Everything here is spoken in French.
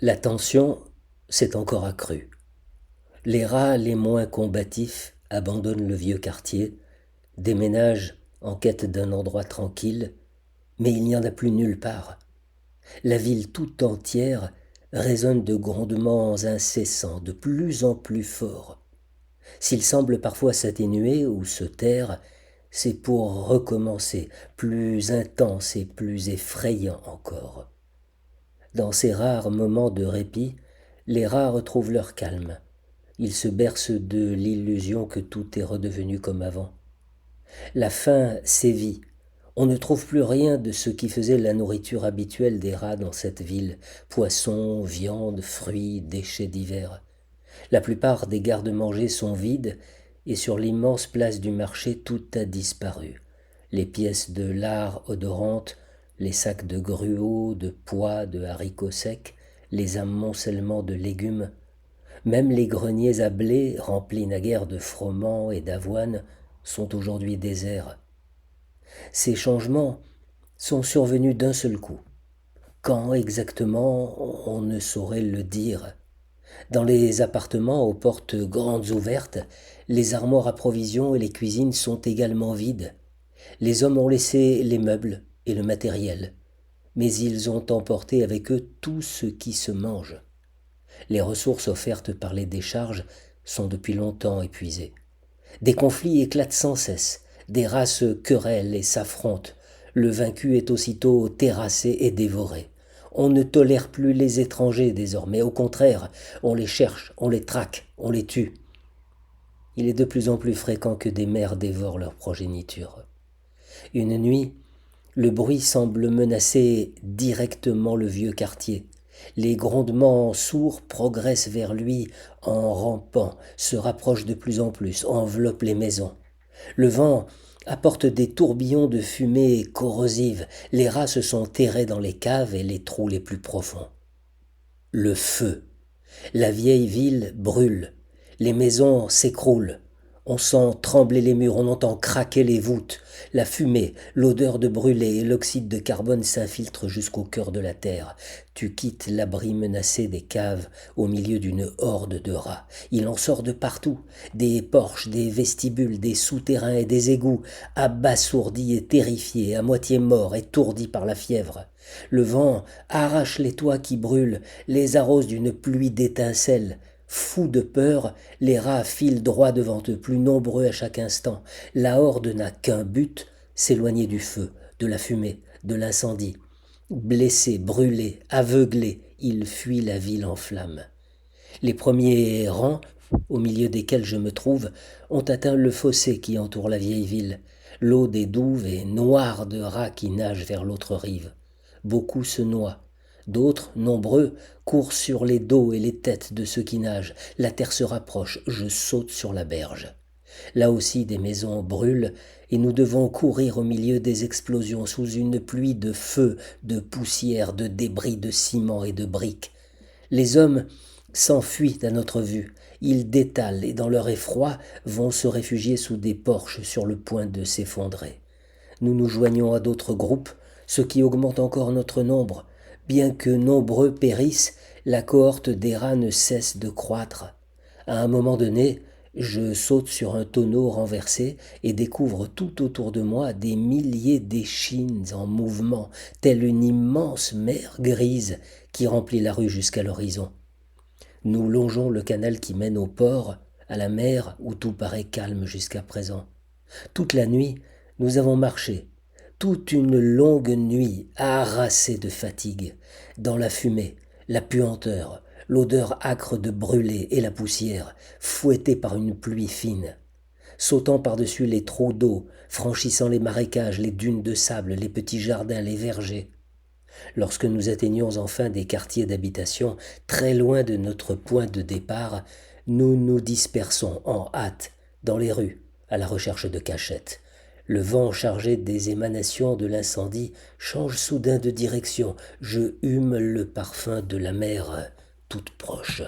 La tension s'est encore accrue. Les rats les moins combatifs abandonnent le vieux quartier, déménagent en quête d'un endroit tranquille, mais il n'y en a plus nulle part. La ville tout entière résonne de grondements incessants, de plus en plus forts. S'ils semblent parfois s'atténuer ou se taire, c'est pour recommencer, plus intense et plus effrayant encore. Dans ces rares moments de répit, les rats retrouvent leur calme. Ils se bercent de l'illusion que tout est redevenu comme avant. La faim sévit. On ne trouve plus rien de ce qui faisait la nourriture habituelle des rats dans cette ville. Poissons, viande, fruits, déchets divers. La plupart des garde-manger sont vides et sur l'immense place du marché tout a disparu. Les pièces de lard odorantes, les sacs de gruau, de pois, de haricots secs, les amoncellements de légumes, même les greniers à blé, remplis naguère de froment et d'avoine, sont aujourd'hui déserts. Ces changements sont survenus d'un seul coup. Quand exactement, on ne saurait le dire. Dans les appartements aux portes grandes ouvertes, les armoires à provisions et les cuisines sont également vides. Les hommes ont laissé les meubles et le matériel, mais ils ont emporté avec eux tout ce qui se mange. Les ressources offertes par les décharges sont depuis longtemps épuisées. Des conflits éclatent sans cesse, des races querellent et s'affrontent. Le vaincu est aussitôt terrassé et dévoré. On ne tolère plus les étrangers désormais, au contraire, on les cherche, on les traque, on les tue. Il est de plus en plus fréquent que des mères dévorent leur progéniture. Une nuit, le bruit semble menacer directement le vieux quartier. Les grondements sourds progressent vers lui en rampant, se rapprochent de plus en plus, enveloppent les maisons. Le vent apporte des tourbillons de fumée corrosive. Les rats se sont terrés dans les caves et les trous les plus profonds. Le feu. La vieille ville brûle. Les maisons s'écroulent. On sent trembler les murs, on entend craquer les voûtes. La fumée, l'odeur de brûlé et l'oxyde de carbone s'infiltrent jusqu'au cœur de la terre. Tu quittes l'abri menacé des caves au milieu d'une horde de rats. Il en sort de partout, des porches, des vestibules, des souterrains et des égouts, abasourdis et terrifiés, à moitié morts, étourdis par la fièvre. Le vent arrache les toits qui brûlent, les arrose d'une pluie d'étincelles. Fous de peur, les rats filent droit devant eux, plus nombreux à chaque instant. La horde n'a qu'un but, s'éloigner du feu, de la fumée, de l'incendie. Blessés, brûlés, aveuglés, ils fuient la ville en flammes. Les premiers rangs, au milieu desquels je me trouve, ont atteint le fossé qui entoure la vieille ville. L'eau des douves est noire de rats qui nagent vers l'autre rive. Beaucoup se noient. D'autres, nombreux, courent sur les dos et les têtes de ceux qui nagent. La terre se rapproche, je saute sur la berge. Là aussi des maisons brûlent et nous devons courir au milieu des explosions sous une pluie de feu, de poussière, de débris de ciment et de briques. Les hommes s'enfuient à notre vue. Ils détalent et dans leur effroi vont se réfugier sous des porches sur le point de s'effondrer. Nous nous joignons à d'autres groupes, ce qui augmente encore notre nombre. Bien que nombreux périssent, la cohorte des rats ne cesse de croître. À un moment donné, je saute sur un tonneau renversé et découvre tout autour de moi des milliers d'échines en mouvement, telle une immense mer grise qui remplit la rue jusqu'à l'horizon. Nous longeons le canal qui mène au port, à la mer où tout paraît calme jusqu'à présent. Toute la nuit, nous avons marché, toute une longue nuit, harassée de fatigue, dans la fumée, la puanteur, l'odeur âcre de brûlé et la poussière, fouettée par une pluie fine. Sautant par-dessus les trous d'eau, franchissant les marécages, les dunes de sable, les petits jardins, les vergers. Lorsque nous atteignions enfin des quartiers d'habitation, très loin de notre point de départ, nous nous dispersons en hâte dans les rues, à la recherche de cachettes. Le vent chargé des émanations de l'incendie change soudain de direction. Je hume le parfum de la mer toute proche.